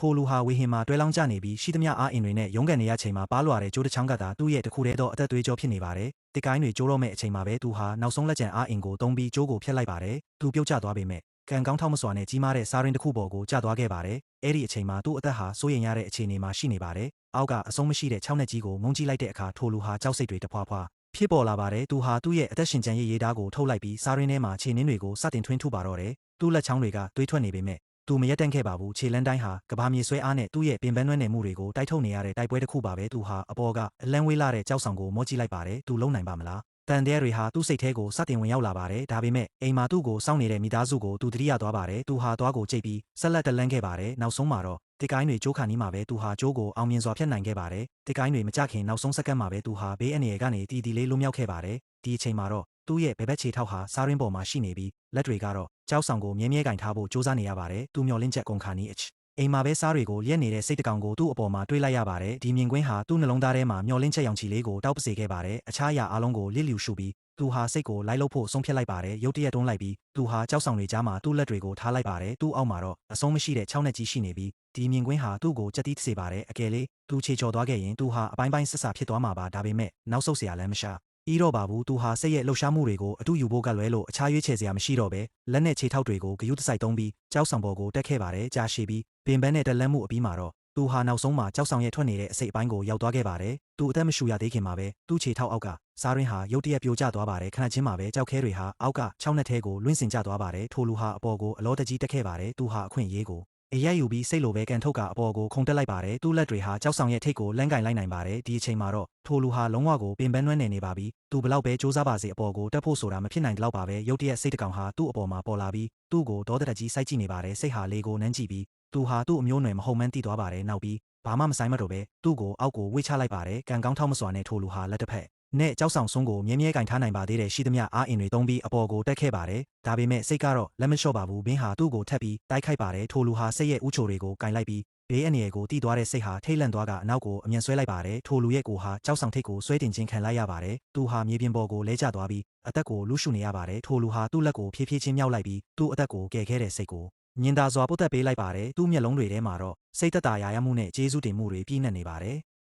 ထိုလူဟာဝေဟင်မှာတွဲလောင်းကျနေပြီးရှိသမျှအားအင်တွေနဲ့ရုန်းကန်နေရချိန်မှာပါလွာတဲ့ကြိုးတစ်ချောင်းကသာသူ့ရဲ့တခုတည်းသောအသက်သွေးကြောဖြစ်နေပါတယ်။တစ်ကိုင်းတွေကျိုးတော့မဲ့အချိန်မှာပဲသူဟာနောက်ဆုံးလက်ကျန်အားအင်ကိုသုံးပြီးကြိုးကိုဖျက်လိုက်ပါတယ်။သူပြုတ်ကျသွားပေမဲ့ကံကောင်းထောက်မစွာနဲ့ကြီးမားတဲ့စားရင်းတစ်ခုပေါ်ကိုကျသွားခဲ့ပါတယ်။အဲ့ဒီအချိန်မှာသူ့အသက်ဟာစိုးရိမ်ရတဲ့အခြေအနေမှာရှိနေပါတယ်။အောက်ကအဆုံးမရှိတဲ့6နှစ်ကြီးကိုမုန်းကြည့်လိုက်တဲ့အခါထိုလူဟာကြောက်စိတ်တွေတဖွာဖွာဖြစ်ပေါ်လာပါတယ်။သူဟာသူ့ရဲ့အသက်ရှင်ကျန်ရေးဓာတ်ကိုထုတ်လိုက်ပြီးစားရင်းထဲမှာခြေနှင်းတွေကိုစတင်ထွင်းထုပါတော့တယ်။သူ့လက်ချောင်းတွေကသွေးထွက်နေပေမဲ့သူမရက်တန့်ခဲ့ပါဘူးခြေလန်းတိုင်းဟာကဘာမြေဆွဲအားနဲ့သူ့ရဲ့ပင်ပန်းနွမ်းနယ်မှုတွေကိုတိုက်ထုတ်နေရတဲ့တိုက်ပွဲတစ်ခုပါပဲသူဟာအပေါ်ကအလန်းဝေးလာတဲ့ကြောက်ဆောင်ကိုမော့ကြည့်လိုက်ပါတယ်သူလုံနိုင်ပါမလားတန်တဲ့တွေဟာသူ့စိတ်ထဲကိုစတင်ဝင်ရောက်လာပါတယ်ဒါပေမဲ့အိမ်မှာသူ့ကိုစောင့်နေတဲ့မိသားစုကိုသူတတိယသွားပါတယ်သူဟာသွားကိုကြိတ်ပြီးဆက်လက်တလန်းခဲ့ပါတယ်နောက်ဆုံးမှာတော့တစ်ကိုင်းတွေကြိုးခါနီးမှာပဲသူဟာကြိုးကိုအောင်မြင်စွာဖျက်နိုင်ခဲ့ပါတယ်တစ်ကိုင်းတွေမကြခင်နောက်ဆုံးစက္ကန့်မှာပဲသူဟာဘေးအနေရကနေတီတီလေးလွတ်မြောက်ခဲ့ပါတယ်ဒီအချိန်မှာတော့သူ့ရဲ့ဘယ်ဘက်ခြေထောက်ဟာစားရင်းပေါ်မှာရှိနေပြီးလက်တွေကတော့ကြောက်ဆောင်ကိုမြဲမြဲကင်ထားဖို့စူးစမ်းနေရပါတယ်သူမျောလင့်ချက်ကုန်ခါနီးအိမ်မှာပဲစားတွေကိုရက်နေတဲ့စိတ်တကောင်ကိုသူ့အပေါ်မှာတွေးလိုက်ရပါတယ်ဒီမြင်ကွင်းဟာသူ့နှလုံးသားထဲမှာမျောလင့်ချက်ရောင်ချီလေးကိုတောက်ပစေခဲ့ပါတယ်အခြားအရာအလုံးကိုလစ်လျူရှုပြီးသူဟာစိတ်ကိုလိုက်လို့ဖို့ဆုံးဖြတ်လိုက်ပါတယ်ရုတ်တရက်တွန်းလိုက်ပြီးသူဟာကြောက်ဆောင်တွေကြားမှာသူ့လက်တွေကိုထားလိုက်ပါတယ်သူ့အောက်မှာတော့အဆုံးမရှိတဲ့6နှစ်ကြီးရှိနေပြီးဒီမြင်ကွင်းဟာသူ့ကိုကြက်တီးစေပါတယ်အကယ်လေးသူခြေချော်သွားခဲ့ရင်သူဟာအပိုင်းပိုင်းဆက်ဆာဖြစ်သွားမှာပါဒါပေမဲ့နောက်ဆုတ်เสียလည်းမရှာဤတော့ပါဘူးသူဟာစိတ်ရဲ့လှုပ်ရှားမှုတွေကိုအတူယူဖို့ကလွဲလို့အခြားရွေးချယ်စရာမရှိတော့ပဲလက်နဲ့ခြေထောက်တွေကိုဂယုတစိုက်သုံးပြီးကြောက်ဆောင်ပေါ်ကိုတက်ခဲ့ပါတယ်ကြာရှည်ပြီးပင်ပန်းနဲ့တက်လန်းမှုအပြီးမှာတော့သူဟာနောက်ဆုံးမှာကြောက်ဆောင်ရဲ့ထွက်နေတဲ့အစိတ်အပိုင်းကိုရောက်သွားခဲ့ပါတယ်သူအသက်မရှူရသေးခင်မှာပဲသူ့ခြေထောက်အောက်ကစားရင်းဟာရုတ်တရက်ပြိုကျသွားပါတယ်ခဏချင်းမှာပဲကြောက်ခဲတွေဟာအောက်က6နှစ်ထဲကိုလွင့်စင်ကျသွားပါတယ်ထိုလူဟာအပေါ်ကိုအလောတကြီးတက်ခဲ့ပါတယ်သူဟာအခွင့်အရေးကိုအရက်ယူပြီးစိတ်လိုပဲကန်ထုတ်ကအပေါ်ကိုခုန်တက်လိုက်ပါတယ်သူ့လက်တွေဟာကြောက်ဆောင်ရဲ့ထိတ်ကိုလန်းကင်လိုက်နိုင်ပါတယ်ဒီအချိန်မှာတော့ထိုလူဟာလုံးဝကိုပင်ပန်းနွမ်းနယ်နေပါပြီသူဘလောက်ပဲစူးစမ်းပါစေအပေါ်ကိုတက်ဖို့ဆိုတာမဖြစ်နိုင်တော့ပါပဲရုတ်တရက်စိတ်တကောင်ဟာသူ့အပေါ်မှာပေါ်လာပြီးသူ့ကိုဒေါသတကြီးစိုက်ကြည့်နေပါတယ်စိတ်ဟာလေကိုနမ်းကြည့်ပြီးသူဟာသူ့အမျိုးနွယ်မဟုတ်မှန်းသိသွားပါတယ်နောက်ပြီးဘာမှမဆိုင်မတော့ပဲသူ့ကိုအောက်ကိုဝှေ့ချလိုက်ပါတယ်ကံကောင်းထောက်မစွာနဲ့ထိုလူဟာလက်တစ်ဖက်နဲ့ကြောက်ဆောင်ဆုံးကိုမြဲမြဲကင်ထားနိုင်ပါသေးတယ်ရှိသမျှအားအင်တွေသုံးပြီးအပေါ်ကိုတက်ခဲ့ပါတယ်ဒါပေမဲ့စိတ်ကတော့လက်မလျှော့ပါဘူးဘင်းဟာသူ့ကိုထပ်ပြီးတိုက်ခိုက်ပါတယ်ထိုလူဟာစိတ်ရဲ့ဥချိုတွေကိုကင်လိုက်ပြီးဘေးအနေကိုတီးသွားတဲ့စိတ်ဟာထိတ်လန့်သွားကအနောက်ကိုအမြန်ဆွဲလိုက်ပါတယ်ထိုလူရဲ့ကိုဟာကြောက်ဆောင်ထိတ်ကိုဆွဲတင်ခြင်းခံလိုက်ရပါတယ်သူဟာမြေပြင်ပေါ်ကိုလဲကျသွားပြီးအသက်ကိုလူရှုနေရပါတယ်ထိုလူဟာသူ့လက်ကိုဖြည်းဖြည်းချင်းမြောက်လိုက်ပြီးသူ့အသက်ကိုကယ်ခဲ့တဲ့စိတ်ကိုညင်သာစွာပုတ်သက်ပေးလိုက်ပါတယ်သူ့မျက်လုံးတွေထဲမှာတော့စိတ်သက်သာရာရမှုနဲ့ကျေးဇူးတင်မှုတွေပြည့်နှက်နေပါတယ်